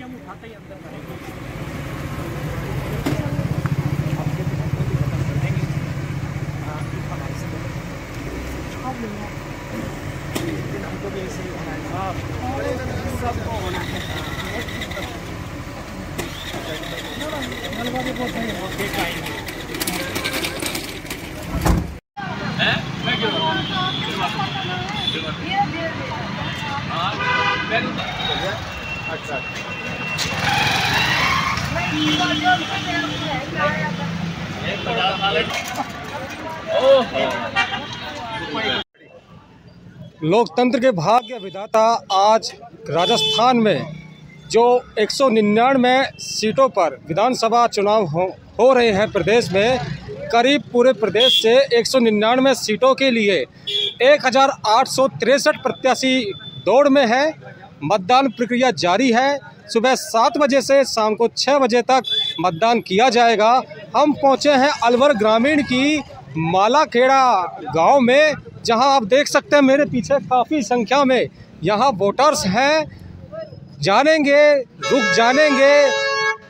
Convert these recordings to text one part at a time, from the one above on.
हम उठाते ही अंदर करेंगे। हमको भी ऐसे ही होना है साहब, सबको होना है। अच्छा लोकतंत्र के भाग्य विधाता आज राजस्थान में जो 199 सीटों पर विधानसभा चुनाव हो रहे हैं प्रदेश में, करीब पूरे प्रदेश से 199 सीटों के लिए 1863 प्रत्याशी दौड़ में है। मतदान प्रक्रिया जारी है। सुबह 7 बजे से शाम को 6 बजे तक मतदान किया जाएगा। हम पहुंचे हैं अलवर ग्रामीण की मालाखेड़ा गांव में, जहां आप देख सकते हैं मेरे पीछे काफ़ी संख्या में यहां वोटर्स हैं। जानेंगे, रुक जानेंगे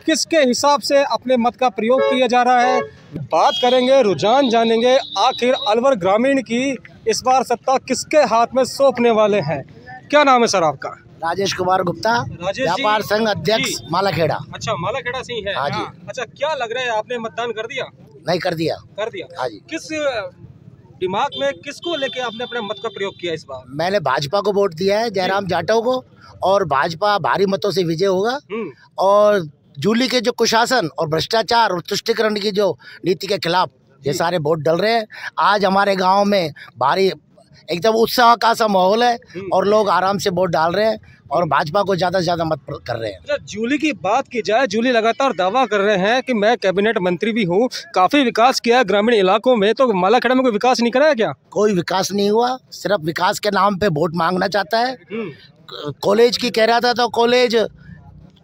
किसके हिसाब से अपने मत का प्रयोग किया जा रहा है। बात करेंगे, रुझान जानेंगे, आखिर अलवर ग्रामीण की इस बार सत्ता किसके हाथ में सौंपने वाले हैं। क्या नाम है सर आपका? राजेश कुमार गुप्ता, व्यापार संघ अध्यक्ष मालाखेड़ा। अच्छा, मालाखेड़ा से ही है। हाँ जी। अच्छा, क्या लग रहा है, आपने मतदान कर दिया? नहीं, कर दिया। कर दिया। हाँ जी। किस दिमाग में किसको लेके आपने अपने मत का प्रयोग किया इस बार? मैंने भाजपा को वोट दिया है, जयराम जाटव को, और भाजपा भारी मतों से विजय होगा। और जूली के जो कुशासन और भ्रष्टाचार और तुष्टिकरण की जो नीति के खिलाफ ये सारे वोट डल रहे हैं। आज हमारे गांव में भारी एकदम उत्साह का सा माहौल है और लोग आराम से वोट डाल रहे हैं और भाजपा को ज़्यादा से ज़्यादा मत कर रहे हैं। अच्छा, जूली की बात की जाए, जूली लगातार दावा कर रहे हैं कि मैं कैबिनेट मंत्री भी हूँ, काफ़ी विकास किया है ग्रामीण इलाकों में, तो मालाखेड़ा में कोई विकास नहीं कराया क्या? कोई विकास नहीं हुआ, सिर्फ विकास के नाम पे वोट मांगना चाहता है। कॉलेज की कह रहा था तो कॉलेज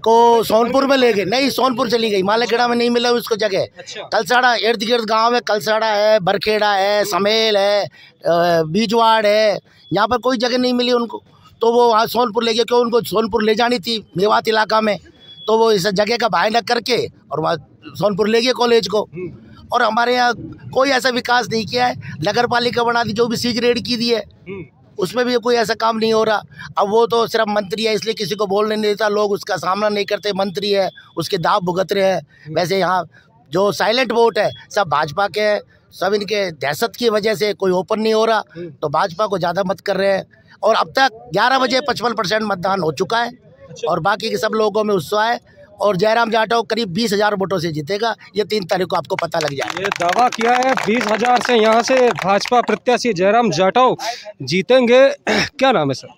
को सोनपुर में ले गए, नहीं सोनपुर चली गई, मालाखेड़ा में नहीं मिला उसको जगह। अच्छा। कलसाड़ा इर्द गिर्द गाँव में कलसाड़ा है, बरखेड़ा है, समेल है, बीजवाड़ है, यहाँ पर कोई जगह नहीं मिली उनको, तो वो वहाँ सोनपुर ले गए। क्यों, उनको सोनपुर ले जानी थी मेवात इलाका में, तो वो इस जगह का बहाना करके और वहाँ सोनपुर ले गए कॉलेज को। और हमारे यहाँ कोई ऐसा विकास नहीं किया है। नगर पालिका बना दी, जो भी सी ग्रेड की दी है उसमें भी कोई ऐसा काम नहीं हो रहा। अब वो तो सिर्फ मंत्री है, इसलिए किसी को बोलने नहीं देता, लोग उसका सामना नहीं करते। मंत्री है, उसके दाव भुगत रहे हैं। वैसे यहाँ जो साइलेंट वोट है सब भाजपा के हैं, सब इनके दहशत की वजह से कोई ओपन नहीं हो रहा, तो भाजपा को ज़्यादा मत कर रहे हैं। और अब तक 11 बजे 55% मतदान हो चुका है। अच्छा। और बाकी के सब लोगों में उत्साह है और जयराम जाटव करीब 20,000 वोटों से जीतेगा, ये 3 तारीख को आपको पता लग जाएगा। ये दावा किया है 20,000 से यहाँ से भाजपा प्रत्याशी जयराम जाटव जीतेंगे। क्या नाम है सर?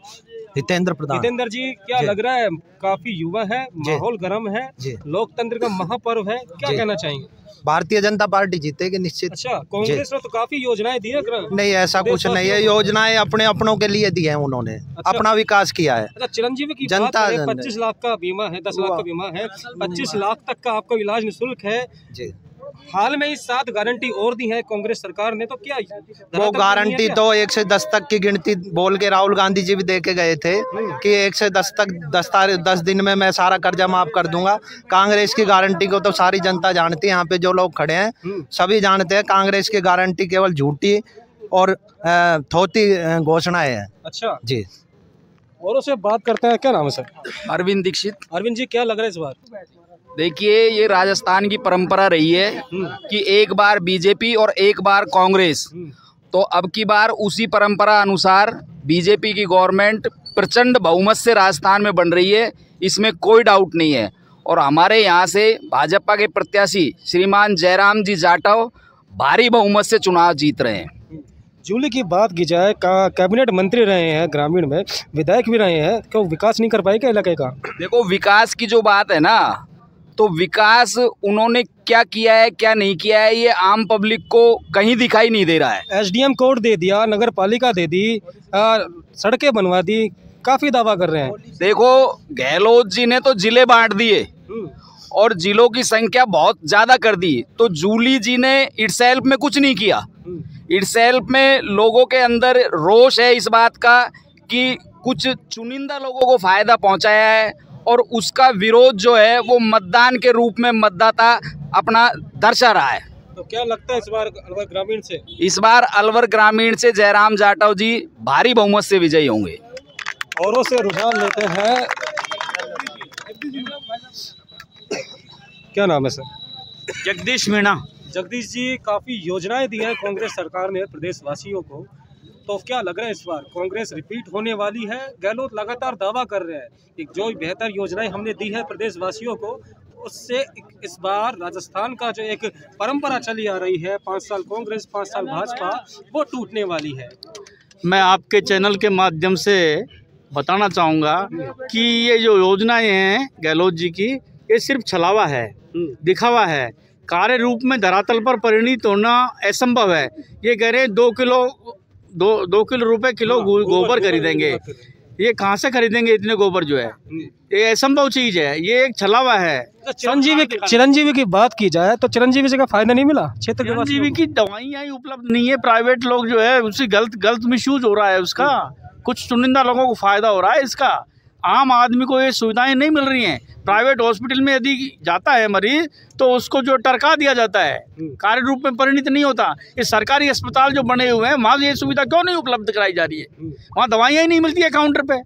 हितेंद्र प्रधान। हितेंद्र जी, क्या लग रहा है, काफी युवा है, माहौल गर्म है, लोकतंत्र का महापर्व है, क्या कहना चाहेंगे? भारतीय जनता पार्टी जीतेगी निश्चित। अच्छा, कांग्रेस ने तो काफी योजनाएं दी है। नहीं, ऐसा कुछ नहीं है, योजनाएं अपने अपनों के लिए दी है उन्होंने। अच्छा। अपना विकास किया है। अच्छा, चिरंजीवी की जनता 25 लाख का बीमा है, 10 लाख का बीमा है, 25 लाख तक का आपका इलाज निःशुल्क है जी। हाल में ही 7 गारंटी और दी है कांग्रेस सरकार ने, तो क्या वो गारंटी तो 1 से 10 तक की गिनती बोल के राहुल गांधी जी भी दे के गए थे कि 1 से 10 तक 10 दिन में मैं सारा कर्जा माफ कर दूंगा। कांग्रेस की गारंटी को तो सारी जनता जानती है, यहाँ पे जो लोग खड़े हैं सभी जानते हैं। कांग्रेस की गारंटी केवल झूठी और थोती घोषणाएं है। अच्छा जी। और उससे बात करते हैं, क्या नाम है सर? अरविंद दीक्षित। अरविंद जी, क्या लग रहा है इस बार? देखिए, ये राजस्थान की परंपरा रही है कि एक बार बीजेपी और एक बार कांग्रेस, तो अब की बार उसी परंपरा अनुसार बीजेपी की गवर्नमेंट प्रचंड बहुमत से राजस्थान में बन रही है, इसमें कोई डाउट नहीं है। और हमारे यहाँ से भाजपा के प्रत्याशी श्रीमान जयराम जी जाटव भारी बहुमत से चुनाव जीत रहे हैं। जूली की बात की जाए, कैबिनेट मंत्री रहे हैं, ग्रामीण में विधायक भी रहे हैं, क्यों विकास नहीं कर पाए क्या इलाके का? देखो, विकास की जो बात है ना, तो विकास उन्होंने क्या किया है क्या नहीं किया है ये आम पब्लिक को कहीं दिखाई नहीं दे रहा है। एसडीएम कोड दे दिया, नगर पालिका दे दी, सड़कें बनवा दी, काफी दावा कर रहे हैं। देखो, गहलोत जी ने तो जिले बांट दिए और जिलों की संख्या बहुत ज्यादा कर दी, तो जूली जी ने इटसेल्फ में कुछ नहीं किया। इटसेल्फ में लोगों के अंदर रोष है इस बात का कि कुछ चुनिंदा लोगों को फायदा पहुंचाया है और उसका विरोध जो है वो मतदान के रूप में मतदाता अपना दर्शा रहा है। तो क्या लगता है इस बार अलवर ग्रामीण से? इस बार अलवर ग्रामीण से जयराम जाटव जी भारी बहुमत से विजयी होंगे। औरों से रुझान लेते हैं। क्या नाम है सर? जगदीश मीणा। जगदीश जी, काफ़ी योजनाएं दी हैं कांग्रेस सरकार ने प्रदेशवासियों को, तो क्या लग रहा है इस बार कांग्रेस रिपीट होने वाली है? गहलोत लगातार दावा कर रहे हैं कि जो बेहतर योजनाएं हमने दी है प्रदेशवासियों को, उससे इस बार राजस्थान का जो एक परंपरा चली आ रही है 5 साल कांग्रेस 5 साल भाजपा, वो टूटने वाली है। मैं आपके चैनल के माध्यम से बताना चाहूँगा कि ये जो योजनाएं हैं गहलोत जी की, ये सिर्फ छलावा है, दिखावा है। कार्य रूप में धरातल पर परिणित होना असंभव है। ये कह रहे हैं 2 किलो रुपए किलो गोबर खरीदेंगे। ये कहाँ से खरीदेंगे इतने गोबर? जो है ये असंभव चीज है, ये एक छलावा है। चिरंजीवी की बात की जाए तो चिरंजीवी से का फायदा नहीं मिला क्षेत्र के? चिरंजीवी की दवाइयाँ ही उपलब्ध नहीं है। प्राइवेट लोग जो है उसी गलत मिसयूज हो रहा है उसका। कुछ चुनिंदा लोगों को फायदा हो रहा है इसका। आम आदमी को ये सुविधाएं नहीं मिल रही हैं। प्राइवेट हॉस्पिटल में यदि जाता है मरीज तो उसको जो टरका दिया जाता है, कार्य रूप में परिणित नहीं होता। ये सरकारी अस्पताल जो बने हुए हैं वहाँ ये सुविधा क्यों नहीं उपलब्ध कराई जा रही है? वहाँ दवाइयाँ ही नहीं मिलती है काउंटर पे।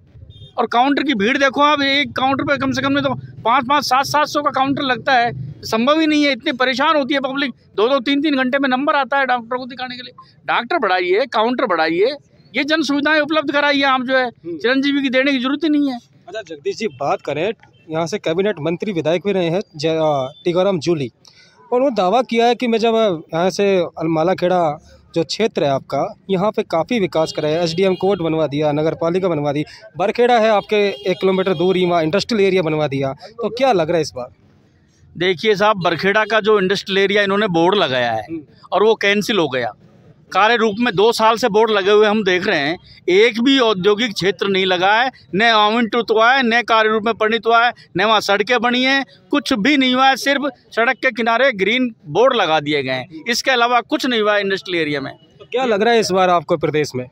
और काउंटर की भीड़ देखो आप, एक काउंटर पे कम से कम नहीं तो 5-5, 700 का काउंटर लगता है। संभव ही नहीं है। इतनी परेशान होती है पब्लिक। 2-2, 3-3 घंटे में नंबर आता है डॉक्टर को दिखाने के लिए। डॉक्टर बढ़ाइए, काउंटर बढ़ाइए, ये जन सुविधाएं उपलब्ध कराइए। आप जो है चिरंजीवी की देने की जरूरत ही नहीं है। अच्छा जगदीश जी, बात करें, यहाँ से कैबिनेट मंत्री विधायक भी रहे हैं टीकाराम जूली, और वो दावा किया है कि मैं जब यहाँ से मालाखेड़ा जो क्षेत्र है आपका, यहाँ पे काफ़ी विकास करा है। SDM कोर्ट बनवा दिया, नगर पालिका बनवा दी, बरखेड़ा है आपके 1 किलोमीटर दूर ही, वहाँ इंडस्ट्रियल एरिया बनवा दिया। तो क्या लग रहा है इस बार? देखिए साहब, बरखेड़ा का जो इंडस्ट्रियल एरिया इन्होंने बोर्ड लगाया है और वो कैंसिल हो गया। कार्य रूप में 2 साल से बोर्ड लगे हुए हम देख रहे हैं, एक भी औद्योगिक क्षेत्र नहीं लगा है, न आवंटित हुआ है, न कार्य रूप में परिणित हुआ है, न वहाँ सड़कें बनी हैं, कुछ भी नहीं हुआ है। सिर्फ सड़क के किनारे ग्रीन बोर्ड लगा दिए गए हैं, इसके अलावा कुछ नहीं हुआ है इंडस्ट्रियल एरिया में। तो क्या लग रहा है इस बार आपको प्रदेश में?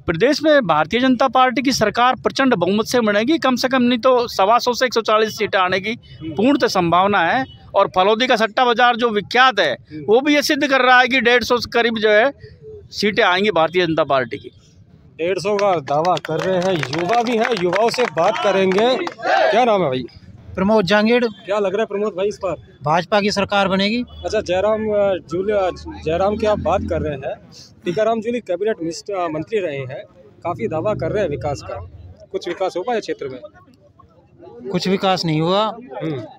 प्रदेश में भारतीय जनता पार्टी की सरकार प्रचंड बहुमत से बनेगी। कम से कम नहीं तो 125 से 140 सीटें आने की पूर्णतः संभावना है। और फलौदी का सट्टा बाजार जो विख्यात है वो भी ये सिद्ध कर रहा है कि 150 से करीब जो है सीटें आएंगी भारतीय जनता पार्टी की। 150 का दावा कर रहे हैं। युवा भी हैं, युवाओं से बात करेंगे। क्या नाम है भाई? प्रमोद जांगीड़। क्या लग रहा है प्रमोद भाई इस बार भाजपा की सरकार बनेगी। अच्छा, जयराम की आप बात कर रहे हैं। टीकाराम जूली कैबिनेट मंत्री रहे हैं, काफ़ी दावा कर रहे हैं विकास का। कुछ विकास हो पाया क्षेत्र में? कुछ विकास नहीं हुआ।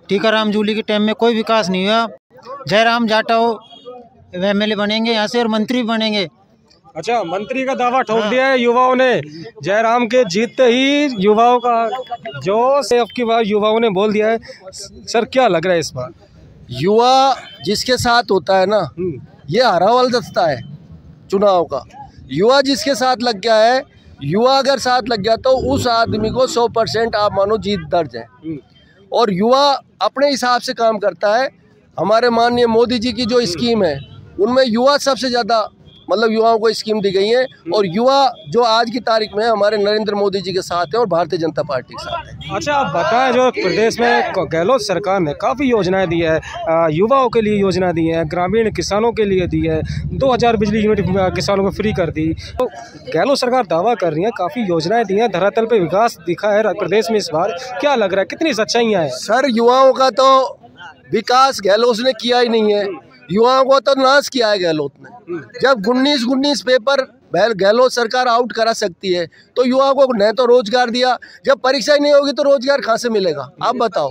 टीकाराम जूली के टाइम में कोई विकास नहीं हुआ। जयराम जाटव MLA बनेंगे यहाँ से और मंत्री भी बनेंगे। अच्छा, मंत्री का दावा ठोक दिया है युवाओं ने। जयराम के जीतते ही युवाओं का जोश है, अब की बार युवाओं ने बोल दिया है। सर क्या लग रहा है इस बार? युवा जिसके साथ होता है ना, ये हरावल दस्ता है चुनाव का। युवा जिसके साथ लग गया है, युवा अगर साथ लग गया तो उस आदमी को 100% आप मानो जीत दर्ज है। और युवा अपने हिसाब से काम करता है। हमारे माननीय मोदी जी की जो स्कीम है उनमें युवा सबसे ज़्यादा मतलब युवाओं को स्कीम दी गई है। और युवा जो आज की तारीख में हमारे नरेंद्र मोदी जी के साथ है और भारतीय जनता पार्टी के साथ है। अच्छा, आप बताएं, जो प्रदेश में गहलोत सरकार ने काफ़ी योजनाएं दी है, युवाओं के लिए योजना दी है, ग्रामीण किसानों के लिए दी है, 2000 बिजली यूनिट किसानों को फ्री कर दी। तो गहलोत सरकार दावा कर रही है काफ़ी योजनाएं दी हैं, धरातल पर विकास दिखा है प्रदेश में इस बार। क्या लग रहा है कितनी सच्चाइयाँ हैं? सर, युवाओं का तो विकास गहलोत ने किया ही नहीं है, युवाओं को तो नाश किया है गहलोत ने। जब 19 पेपर गहलोत सरकार आउट करा सकती है तो युवाओं को न तो रोजगार दिया, जब परीक्षा ही नहीं होगी तो रोजगार कहाँ से मिलेगा आप बताओ।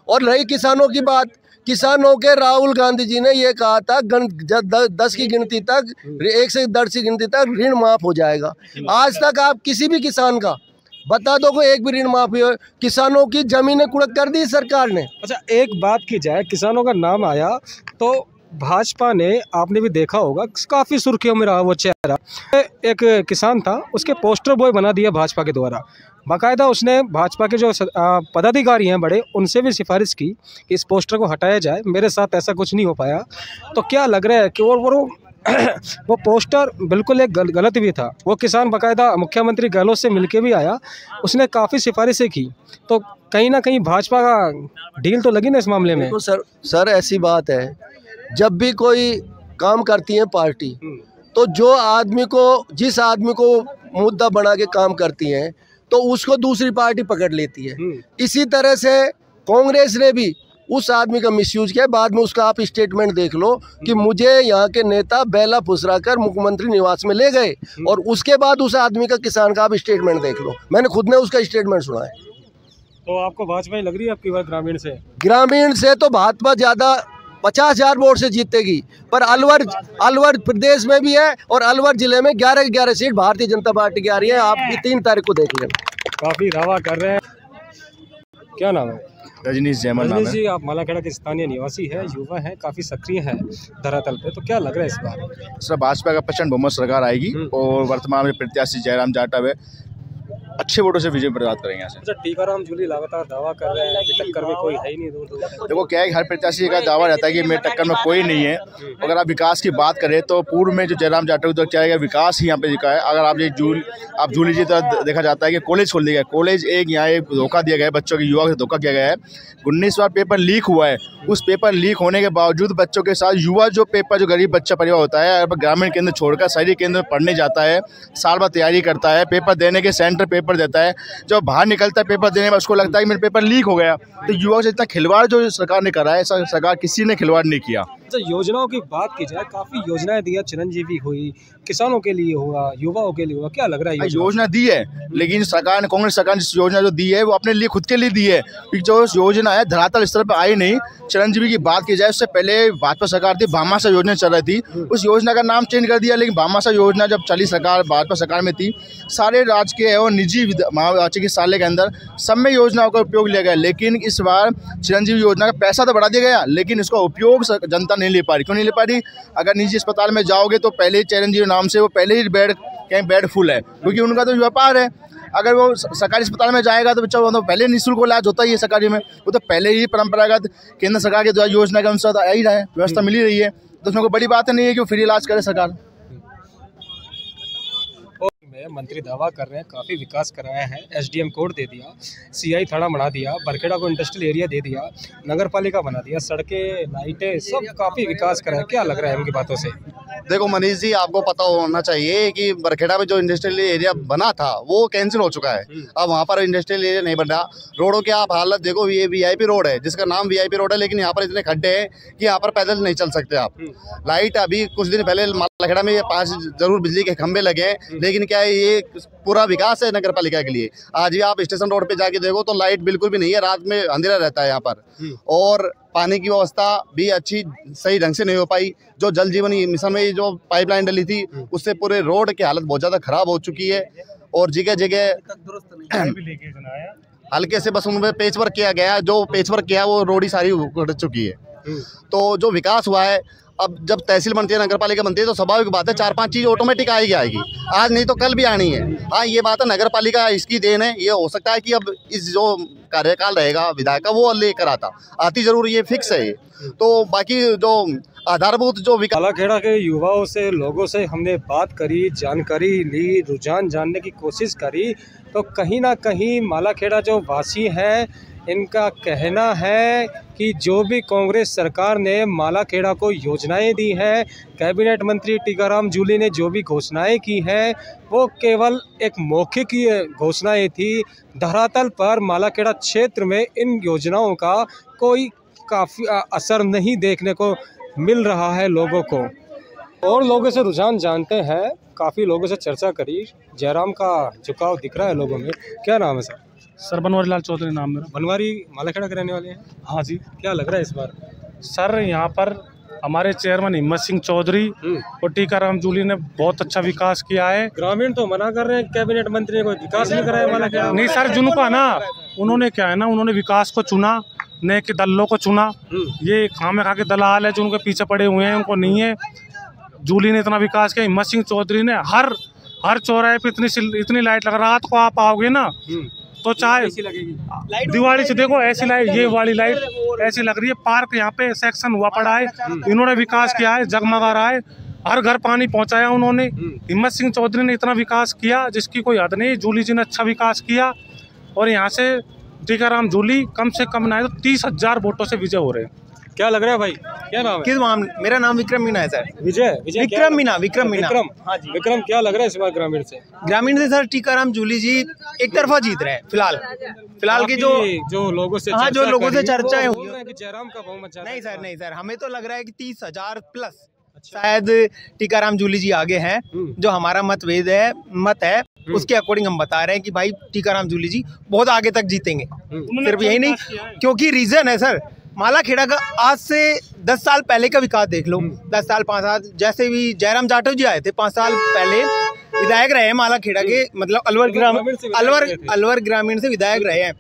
और रही किसानों की बात, किसानों के राहुल गांधी जी ने ये कहा था 10 की गिनती तक, 1 से 10 की गिनती तक ऋण माफ हो जाएगा। आज तक आप किसी भी किसान का बता दो कोई एक भी ऋण माफी हो? किसानों की जमीनें कुड़क कर दी सरकार ने। अच्छा, एक बात की जाए, किसानों का नाम आया तो भाजपा ने, आपने भी देखा होगा, काफ़ी सुर्खियों में रहा वो चेहरा। एक किसान था, उसके पोस्टर बॉय बना दिया भाजपा के द्वारा। बाकायदा उसने भाजपा के जो पदाधिकारी हैं बड़े, उनसे भी सिफारिश की कि इस पोस्टर को हटाया जाए। मेरे साथ ऐसा कुछ नहीं हो पाया। तो क्या लग रहा है कि वो वो पोस्टर बिल्कुल एक गलत भी था। वो किसान बाकायदा मुख्यमंत्री गहलोत से मिलके भी आया, उसने काफ़ी सिफारिशें की, तो कहीं ना कहीं भाजपा का डील तो लगी ना इस मामले में। तो सर ऐसी बात है, जब भी कोई काम करती है पार्टी, तो जिस आदमी को मुद्दा बना के काम करती हैं तो उसको दूसरी पार्टी पकड़ लेती है। इसी तरह से कांग्रेस ने भी उस आदमी का मिसयूज किया। बाद में उसका आप स्टेटमेंट देख लो कि मुझे यहाँ के नेता बेला फुसरा कर मुख्यमंत्री निवास में ले गए, और उसके बाद उस आदमी का, किसान का आप स्टेटमेंट देख लो। मैंने खुद ने उसका स्टेटमेंट सुना है। तो आपको भाजपा ही लग रही है आपकी बात? ग्रामीण से तो भाजपा ज़्यादा 50,000 वोट से जीतेगी, पर अलवर प्रदेश में भी है और अलवर जिले में 11 सीट भारतीय जनता पार्टी की आ रही है। आप 3 तारीख को देख लें। काफ़ी दावा कर रहे हैं। क्या नाम है? रजनीश जयमल नाम है। जी, आप मालाखेड़ा के स्थानीय निवासी हैं, युवा हैं, काफ़ी सक्रिय हैं धरातल पे, तो क्या लग रहा है इस बार? सर भाजपा का प्रचंड बहुमत सरकार आएगी और वर्तमान में प्रत्याशी जयराम जाटव है, अच्छे वोटों से विजय प्राप्त करेंगे यहाँ से। अच्छा, टीकाराम जूली लगातार दावा कर रहे हैं कि टक्कर में कोई है ही नहीं दूर दूर तक। देखो क्या है, हर प्रत्याशी का दावा रहता है कि मेरे टक्कर में कोई नहीं है। अगर आप विकास की बात करें तो पूर्व में जो जयराम जाटव तक चलेगा, विकास ही यहाँ पे दिखा है। अगर आप जूली जी तरह देखा जाता है कि कॉलेज खोल दिया गया, कॉलेज यहाँ एक धोखा दिया गया है, बच्चों के युवा से धोखा किया गया है। 19 बार पेपर लीक हुआ है, उस पेपर लीक होने के बावजूद बच्चों के साथ युवा जो गरीब बच्चा परिवार होता है, ग्रामीण केंद्र छोड़कर शहरी केंद्र में पढ़ने जाता है, साल भर तैयारी करता है, पेपर देने के सेंटर पेपर देता है, जब बाहर निकलता है पेपर देने में उसको लगता है कि मेरा पेपर लीक हो गया। तो युवा से इतना खिलवाड़ जो सरकार ने करा है, सरकार किसी ने खिलवाड़ नहीं किया। तो योजनाओं की बात की जाए, काफ़ी योजनाएं दी है, चिरंजीवी हुई, किसानों के लिए हुआ, युवाओं के लिए हुआ, क्या लग रहा है? योजना दी है, लेकिन सरकार ने, कांग्रेस सरकार ने जिस योजना जो दी है वो अपने लिए, खुद के लिए दी है। जो योजना है धरातल स्तर पर आई नहीं। चिरंजीवी की बात की जाए, उससे पहले भाजपा सरकार थी, भामाशाह योजना चल रही थी, उस योजना का नाम चेंज कर दिया। लेकिन भामाशाह योजना जब चली सरकार, भाजपा सरकार में थी, सारे राजकीय और निजी चिकित्सालय के अंदर सब में योजनाओं का उपयोग लिया गया। लेकिन इस बार चिरंजीवी योजना का पैसा तो बढ़ा दिया गया, लेकिन इसका उपयोग जनता नहीं ले पा रही। क्यों नहीं ले पा रही? अगर निजी अस्पताल में जाओगे तो पहले ही चिरंजीवी नाम से वो पहले ही बेड फुल है, क्योंकि उनका तो व्यापार है। अगर वो सरकारी अस्पताल में जाएगा तो बच्चा तो पहले निःशुल्क इलाज होता ही है सरकारी में, वो तो पहले ही परंपरागत केंद्र सरकार के द्वारा योजना के अनुसार आ ही रहा है, व्यवस्था मिल ही रही है। तो उसमें कोई बड़ी बात नहीं है कि वो फ्री इलाज करे सरकार। मंत्री दावा कर रहे हैं काफ़ी विकास कराया है, एसडीएम कोड दे दिया, सीआई थाना बना दिया, बरखेड़ा को इंडस्ट्रियल एरिया दे दिया, नगर पालिका बना दिया, सड़कें, लाइटें, सब काफ़ी विकास कराया। क्या लग रहा है उनकी बातों से? देखो मनीष जी, आपको पता होना चाहिए कि बरखेड़ा में जो इंडस्ट्रियल एरिया बना था वो कैंसिल हो चुका है। अब वहाँ पर इंडस्ट्रियल एरिया नहीं बना। रोडों की आप हालत देखो, ये वीआईपी रोड है, जिसका नाम वीआईपी रोड है, लेकिन यहाँ पर इतने खड्डे हैं कि यहाँ पर पैदल नहीं चल सकते आप। लाइट अभी कुछ दिन पहले मालाखेड़ा में 5 जरूर बिजली के खंभे लगे हैं, लेकिन क्या है, ये पूरा विकास है नगर पालिका के लिए। आज भी आप स्टेशन रोड पे जाके देखो तो लाइट बिल्कुल भी नहीं है, रात में अंधेरा रहता है यहाँ पर। और पानी की व्यवस्था भी अच्छी सही ढंग से नहीं हो पाई। जो जल जीवन मिशन में जो पाइपलाइन डली थी, उससे पूरे रोड की हालत बहुत ज़्यादा खराब हो चुकी है, और जगह जगह हल्के से बस उनमें पेच वर्क किया गया, जो पेच वर्क किया वो रोड ही सारी उड़ चुकी है। तो जो विकास हुआ है, अब जब तहसील बनती है, नगर पालिका बनती है, तो स्वाभाविक बात है 4-5 चीज़ ऑटोमेटिक आएगी, आज नहीं तो कल भी आनी है। हाँ, ये बात है नगर पालिका इसकी देन है। ये हो सकता है कि अब इस जो कार्यकाल रहेगा विधायक का वो लेकर आती जरूर, ये फिक्स है। तो बाकी जो आधारभूत जो मालाखेड़ा के युवाओं से, लोगों से हमने बात करी, जानकारी ली, रुझान जानने की कोशिश करी, तो कहीं ना कहीं मालाखेड़ा जो वासी हैं, इनका कहना है कि जो भी कांग्रेस सरकार ने मालाखेड़ा को योजनाएं दी हैं, कैबिनेट मंत्री टीकाराम जूली ने जो भी घोषणाएं की हैं, वो केवल एक मौखिक घोषणाएं थी। धरातल पर मालाखेड़ा क्षेत्र में इन योजनाओं का कोई काफ़ी असर नहीं देखने को मिल रहा है लोगों को। और लोगों से रुझान जानते हैं, काफ़ी लोगों से चर्चा करी, जयराम का झुकाव दिख रहा है लोगों में। क्या नाम है सर? सर बनवारी लाल चौधरी नाम मेरा। बनवारी मालाखेड़ा के रहने वाले हैं? हाँ जी। क्या लग रहा है इस बार? सर यहाँ पर हमारे चेयरमैन हिम्मत सिंह चौधरी और टीकाराम जूली ने बहुत अच्छा विकास किया है। ग्रामीण तो मना कर रहे हैं, कैबिनेट मंत्री ने कोई विकास नहीं कराया मालाखेड़ा। नहीं सर, जिनका ना उन्होंने क्या है ना, उन्होंने विकास को चुना, नए के दलों को चुना। ये खामे खा के दलाल है जो उनके पीछे पड़े हुए हैं, उनको नहीं है। जूली ने इतना विकास किया, हिम्मत सिंह चौधरी ने हर चौराहे पे इतनी लाइट लगा। रात को आप आओगे ना तो चाहे दिवाली से देखो, ऐसी लाइट, ये वाली लाइट ऐसी लग रही है। पार्क यहाँ पे सेक्शन हुआ पड़ा है, इन्होंने विकास किया है, जगमगा रहा है। हर घर पानी पहुंचाया उन्होंने। हिम्मत सिंह चौधरी ने इतना विकास किया जिसकी कोई हद नहीं। जूली जी ने अच्छा विकास किया और यहाँ से टीकाराम जूली कम से कम ना तो 30,000 वोटों से विजय हो रहे हैं। क्या लग रहा है भाई, क्या नाम है? किस मामले? मेरा नाम विक्रम मीना है सर। विजय विक्रम मीना। हाँ जी विक्रम, क्या लग रहा है इस बार ग्रामीण से? सर टीकाराम जूली जी एक तरफा जीत रहे हैं फिलहाल की जो लोगों से चर्चाएं हुई है कि जयराम का बहुमत नहीं सर हमें तो लग रहा है कि 30,000 प्लस शायद टीकाराम जूली जी आगे हैं। जो हमारा मत है उसके अकॉर्डिंग हम बता रहे हैं कि भाई टीकाराम जूली जी बहुत आगे तक जीतेंगे। सिर्फ यही नहीं, क्योंकि रीजन है सर, मालाखेड़ा का आज से 10 साल पहले का विकास देख लो। 10 साल 5 साल जैसे भी जयराम जाटव जी आए थे 5 साल पहले विधायक रहे हैं मालाखेड़ा के, मतलब अलवर ग्रामीण से विधायक रहे हैं।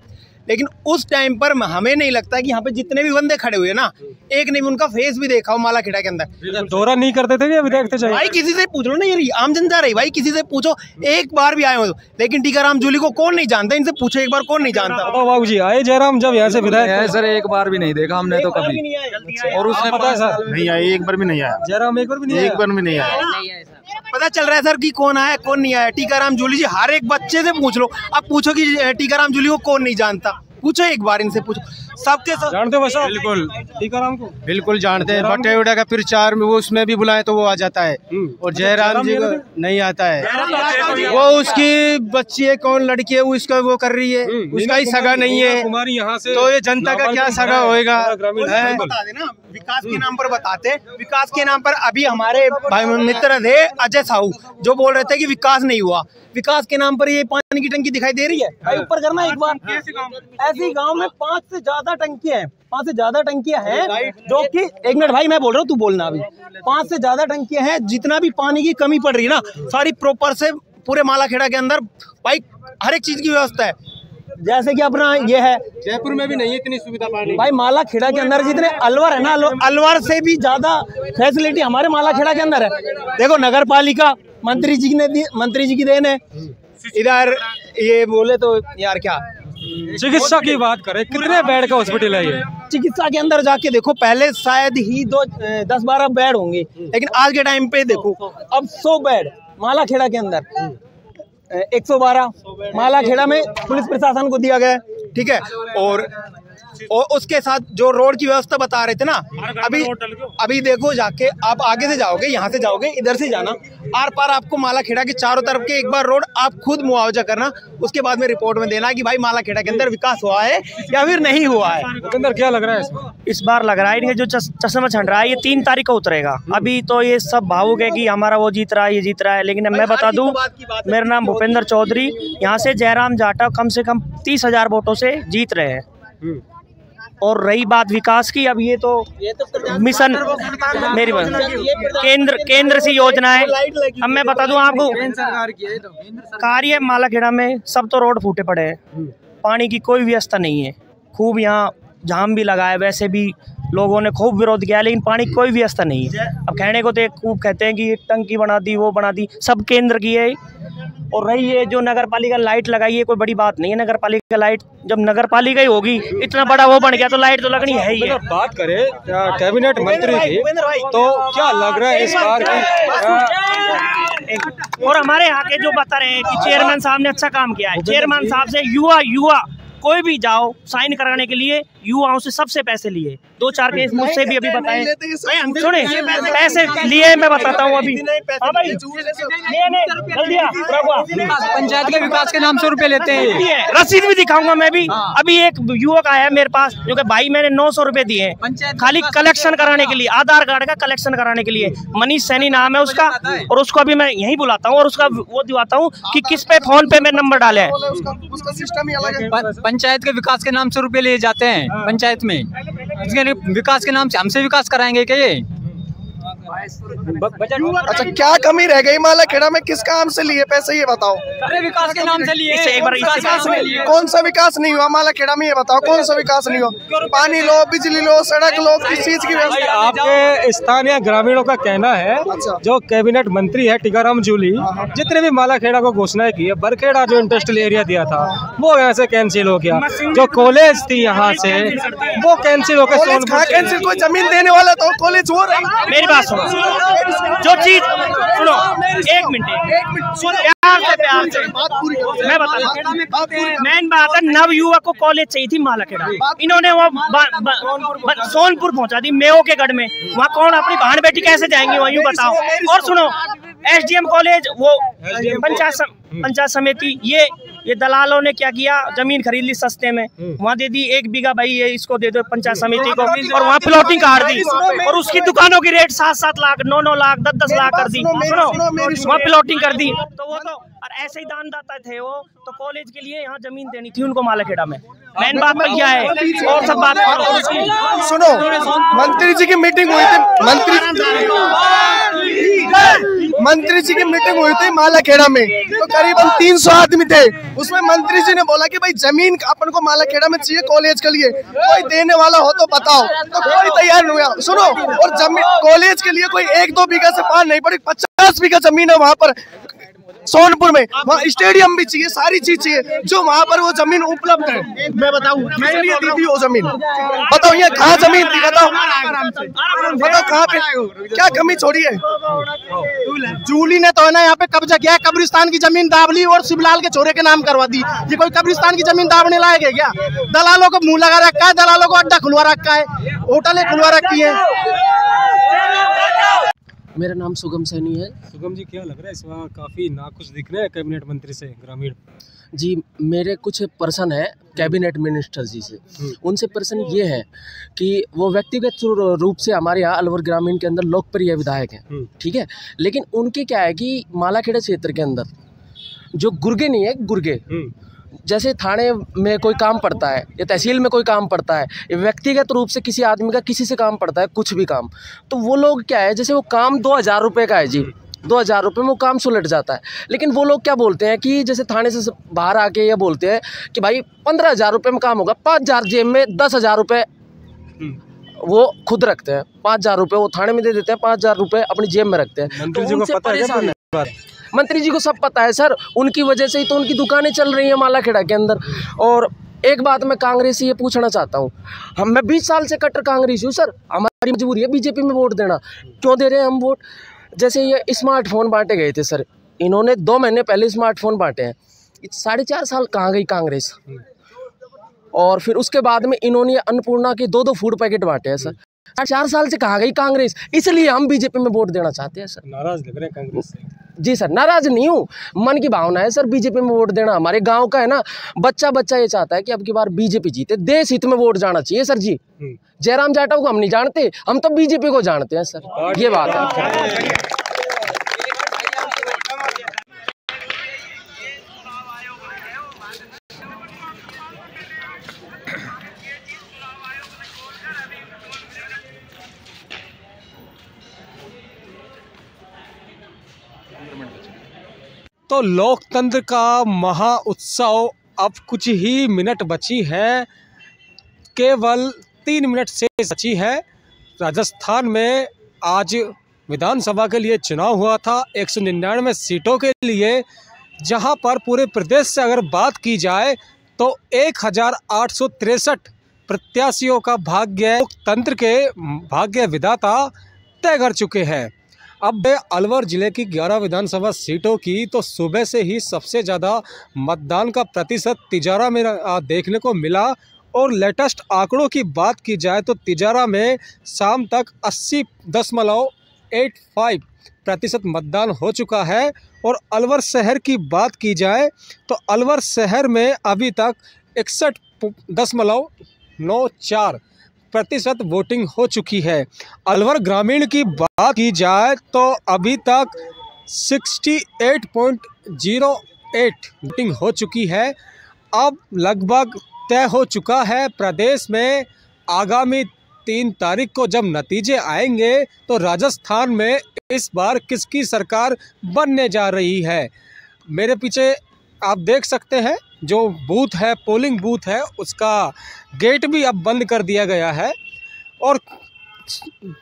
लेकिन उस टाइम पर हमें नहीं लगता कि यहाँ पे जितने भी बंदे खड़े हुए ना, एक ने भी उनका फेस भी देखा हो मालाखेड़ा के अंदर। दौरा नहीं करते थे विधायक थे भाई, किसी से पूछ लो ना, ये आम जनता रही भाई, किसी से पूछो एक बार भी आए हो। लेकिन टीकाराम जूली को कौन नहीं जानता, इनसे पूछो एक बार, कौन नहीं जानता। बाबू जी आए जयराम जब यहाँ से विधायक? सर एक बार भी नहीं देखा हमने तो कभी। और उसने पता है सर नहीं आया, एक बार भी नहीं आया जयराम, एक बार भी नहीं आया। पता चल रहा है सर कि कौन आया कौन नहीं आया। टीकाराम जूली जी हर एक बच्चे से पूछ लो, अब पूछो कि टीकाराम जूली को कौन नहीं जानता, पूछो एक बार, इनसे पूछो। सबके सब जानते हो बस? बिल्कुल टीकाराम को बिल्कुल जानते हैं। बटेवड़ा का प्रचार में वो उसमें भी बुलाए तो वो आ जाता है, और जयराम जी को नहीं आता है। वो उसकी बच्ची है, कौन लड़की है, वो इसका वो कर रही है, उसका ही सगा नहीं है, तो ये जनता का क्या सगा होएगा? बता देना, विकास के नाम पर बताते, विकास के नाम पर अभी हमारे भाई मित्र थे अजय साहू जो बोल रहे थे कि विकास नहीं हुआ। विकास के नाम पर ये पानी की टंकी दिखाई दे रही है भाई, ऊपर करना एक बार। ऐसी गांव में 5 से ज्यादा टंकियां हैं, 5 से ज्यादा टंकियां हैं जो कि, एक मिनट भाई मैं बोल रहा हूँ, तू बोलना अभी। 5 से ज्यादा टंकियां हैं, जितना भी पानी की कमी पड़ रही है ना, सारी प्रॉपर से पूरे मालाखेड़ा के अंदर भाई हर एक चीज की व्यवस्था है। जैसे कि अपना ये है, जयपुर में भी नहीं है इतनी सुविधा पानी भाई। मालाखेड़ा के अंदर जितने अलवर है ना, अलवर से भी ज्यादा फैसिलिटी हमारे मालाखेड़ा के अंदर है। देखो नगर पालिका मंत्री जी की देन है। इधर ये बोले तो यार क्या चिकित्सा की बात करें, कितने बेड का हॉस्पिटल है ये? चिकित्सा के अंदर जाके देखो, पहले शायद ही 10-12 बेड होंगे, लेकिन आज के टाइम पे देखो अब 100 बेड मालाखेड़ा के अंदर। 112 मालाखेड़ा में पुलिस प्रशासन को दिया गया, ठीक है। और उसके साथ जो रोड की व्यवस्था बता रहे थे ना, अभी देखो जाके, आप आगे से जाओगे, यहाँ से जाओगे, इधर से जाना, आर पार आपको मालाखेड़ा के चारों तरफ के एक बार रोड आप खुद मुआवजा करना, उसके बाद में रिपोर्ट में देना कि भाई मालाखेड़ा के अंदर विकास हुआ है या फिर नहीं हुआ है। अंदर क्या लग रहा है इस बार? लग रहा है इनके जो चश्मा छंड रहा है, ये 3 तारीख को उतरेगा। अभी तो ये सब भावुक है कि हमारा वो जीत रहा है, ये जीत रहा है, लेकिन मैं बता दूं, मेरा नाम भूपेंद्र चौधरी, यहाँ से जयराम जाटव कम से कम 30,000 वोटों से जीत रहे हैं। और रही बात विकास की, अब ये तो मिशन मेरी केंद्र से योजना है। अब मैं बता दूं आपको, कार्य मालाखेड़ा में सब तो रोड फूटे पड़े हैं, पानी की कोई व्यवस्था नहीं है। खूब यहाँ जाम भी लगा है, वैसे भी लोगों ने खूब विरोध किया, लेकिन पानी की कोई व्यवस्था नहीं है। अब कहने को तो खूब कहते हैं कि टंकी बना दी, वो बना दी, सब केंद्र की है। और रही ये जो नगर पालिका लाइट लगाई है, कोई बड़ी बात नहीं है। नगर पालिका लाइट जब नगर पालिका ही होगी, इतना बड़ा वो बन गया तो लाइट तो लगनी है ही है। बात करें कैबिनेट मंत्री की, तो क्या लग रहा है इस बार की? और हमारे यहाँ के जो बता रहे हैं कि चेयरमैन साहब ने अच्छा काम किया है। चेयरमैन साहब से युवा कोई भी जाओ साइन कराने के लिए, युवाओं से सबसे पैसे लिए। 2-4 केस मुझसे भी अभी बताए, सुने पैसे लिए, मैं बताता हूँ अभी। पंचायत के विकास के नाम 100 रुपए लेते हैं, रसीद भी दिखाऊंगा मैं भी। अभी एक युवक आया मेरे पास जो कि भाई मैंने 900 रुपए दिए हैं खाली कलेक्शन कराने के लिए, आधार कार्ड का कलेक्शन कराने के लिए। मनीष सैनी नाम है उसका, और उसको अभी मैं यही बुलाता हूँ और उसका वो दिवाता हूँ कि किस पे फोन पे मेरे नंबर डाले हैं। उसका सिस्टम ही अलग है। पंचायत के विकास के नाम 100 रुपए लिए जाते हैं पंचायत में, इसके विकास के नाम से हमसे विकास कराएंगे क्या ये? अच्छा क्या कमी रह गई मालाखेड़ा में, किस काम से लिए पैसे ये बताओ? अरे विकास के नाम से लिए, एक बार कौन सा विकास नहीं हुआ मालाखेड़ा में, ये बताओ कौन सा विकास नहीं हुआ? पानी लो, बिजली लो, सड़क लो, किस चीज की व्यवस्था? आपके स्थानीय ग्रामीणों का कहना है जो कैबिनेट मंत्री है टीकाराम जूली, जितने भी मालाखेड़ा को घोषणाएं की है, बरखेड़ा जो इंडस्ट्रियल एरिया दिया था वो यहाँ से कैंसिल हो गया, जो कॉलेज थी यहाँ से वो कैंसिल हो गया। कोई जमीन देने वाला तो कॉलेज हो रहा है। मेरी बात सुनो, जो चीज सुनो, एक मिनट प्यार से मैं बता, मेन बात है नव युवक को कॉलेज चाहिए थी मालाखेड़ा, इन्होंने वो सोनपुर पहुंचा दी मेओ के गढ़ में। वहाँ कौन अपनी बहन बेटी कैसे जाएंगे वहाँ, यूं बताओ। और सुनो, एसडीएम कॉलेज वो पंचायत समिति, ये दलालों ने क्या किया, जमीन खरीद ली सस्ते में, वहाँ दे दी 1 बीघा, भाई ये इसको दे दो पंचायत समिति को, और वहाँ प्लॉटिंग काट दी और उसकी दुकानों की रेट 7-7 लाख 9-9 लाख 10-10 लाख कर दी। सुनो, वहाँ प्लॉटिंग कर दी। तो वो तो और ऐसे ही दानदाता थे वो, तो कॉलेज के लिए यहाँ जमीन देनी थी उनको मालाखेड़ा में। मेन बात तो क्या है, और सब बात सुनो, मंत्री जी की मीटिंग हुई थी, मंत्री जी की मीटिंग हुई थी मालाखेड़ा में, तो करीबन 300 आदमी थे। उसमें मंत्री जी ने बोला कि भाई जमीन अपन को मालाखेड़ा में चाहिए कॉलेज के लिए, कोई देने वाला हो तो बताओ, तो कोई तैयार नहीं हुआ। सुनो, और जमीन कॉलेज के लिए कोई 1-2 बीघा से पार नहीं पड़ी, 50 बीघा जमीन है वहाँ पर सोनपुर में, वहाँ स्टेडियम भी चाहिए, सारी चीज चाहिए, जो वहाँ पर वो जमीन उपलब्ध है। मैं बताऊँ, मेरे लिए दी थी वो जमीन, बताओ ये कहाँ जमीन थी, बताओ कहाँ पे, क्या कमी छोड़ी है। जूली ने तो है ना यहाँ पे कब्जा किया है, कब्रिस्तान की जमीन दाब ली और शिवलाल के छोरे के नाम करवा दी। ये कोई कब्रिस्तान की जमीन दाबने लायक है क्या? दलालों को मुंह लगा रखा है, दलालों को अड्डा खुलवा रखा है, होटलें खुलवा रखी है। मेरा नाम सुगम सैनी है। सुगम जी, क्या लग रहा है इस बार काफ़ी नाखुश दिख रहे हैं कैबिनेट मंत्री से ग्रामीण? जी, मेरे कुछ पर्सन है कैबिनेट मिनिस्टर जी से, उनसे पर्सन ये है कि वो व्यक्तिगत रूप से हमारे यहाँ अलवर ग्रामीण के अंदर लोकप्रिय विधायक हैं, ठीक है, लेकिन उनके क्या है कि मालाखेड़ा क्षेत्र के अंदर जो गुर्गे नहीं है, गुर्गे जैसे थाने में कोई काम पड़ता है या तहसील में कोई काम पड़ता है, व्यक्तिगत रूप से किसी आदमी का किसी से काम पड़ता है, कुछ भी काम, तो वो लोग क्या है, जैसे वो काम 2000 रुपये का है जी, 2000 रुपये में वो काम सुलट जाता है। लेकिन वो लोग क्या बोलते हैं कि जैसे थाने से बाहर आके ये बोलते हैं कि भाई 15,000 रुपये में काम होगा, 5,000 जेब में 10,000 रुपये वो खुद रखते हैं, 5,000 रुपये वो थाने में दे देते हैं, 5,000 रुपये अपनी जेब में रखते हैं। मंत्री जी को पता है? मंत्री जी को सब पता है सर, उनकी वजह से ही तो उनकी दुकानें चल रही हैं मालाखेड़ा के अंदर। और एक बात मैं कांग्रेस से ये पूछना चाहता हूँ, मैं 20 साल से कट्टर कांग्रेस हूँ सर, हमारी मजबूरी है बीजेपी में वोट देना। क्यों दे रहे हैं हम वोट? जैसे ये स्मार्टफोन बांटे गए थे सर, इन्होंने 2 महीने पहले स्मार्टफोन बांटे हैं, 4.5 साल कहाँ गई कांग्रेस? और फिर उसके बाद में इन्होंने अन्नपूर्णा के 2-2 फूड पैकेट बांटे हैं सर, 4 साल से कहाँ गई कांग्रेस? इसलिए हम बीजेपी में वोट देना चाहते हैं सर। नाराज लग रहे हैं कांग्रेस से? जी सर, नाराज नहीं हूँ, मन की भावना है सर, बीजेपी में वोट देना हमारे गांव का है ना, बच्चा ये चाहता है कि अब की बार बीजेपी जीते, देश हित में वोट जाना चाहिए सर जी। जयराम जाटव को हम नहीं जानते, हम तो बीजेपी को जानते हैं सर, ये बात है। तो लोकतंत्र का महा उत्सव अब कुछ ही मिनट बची है, केवल 3 मिनट से बची है। राजस्थान में आज विधानसभा के लिए चुनाव हुआ था 199 सीटों के लिए, जहां पर पूरे प्रदेश से अगर बात की जाए तो 1863 प्रत्याशियों का भाग्य लोकतंत्र के भाग्य विधाता तय कर चुके हैं। अब अलवर जिले की 11 विधानसभा सीटों की तो सुबह से ही सबसे ज़्यादा मतदान का प्रतिशत तिजारा में देखने को मिला, और लेटेस्ट आंकड़ों की बात की जाए तो तिजारा में शाम तक 80.85% मतदान हो चुका है। और अलवर शहर की बात की जाए तो अलवर शहर में अभी तक 61.94% वोटिंग हो चुकी है। अलवर ग्रामीण की बात की जाए तो अभी तक 68.08 वोटिंग हो चुकी है। अब लगभग तय हो चुका है प्रदेश में आगामी 3 तारीख को जब नतीजे आएंगे तो राजस्थान में इस बार किसकी सरकार बनने जा रही है। मेरे पीछे आप देख सकते हैं जो बूथ है, पोलिंग बूथ है, उसका गेट भी अब बंद कर दिया गया है। और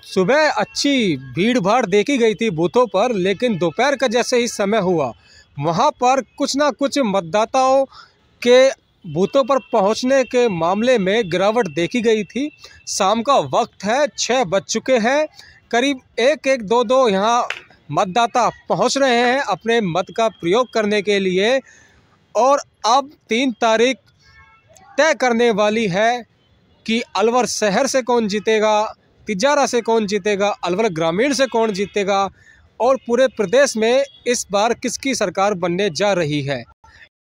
सुबह अच्छी भीड़ भाड़ देखी गई थी बूथों पर, लेकिन दोपहर का जैसे ही समय हुआ वहां पर कुछ ना कुछ मतदाताओं के बूथों पर पहुंचने के मामले में गिरावट देखी गई थी। शाम का वक्त है, 6 बज चुके हैं, करीब एक दो यहाँ मतदाता पहुँच रहे हैं अपने मत का प्रयोग करने के लिए। और अब 3 तारीख तय करने वाली है कि अलवर शहर से कौन जीतेगा, तिजारा से कौन जीतेगा, अलवर ग्रामीण से कौन जीतेगा और पूरे प्रदेश में इस बार किसकी सरकार बनने जा रही है।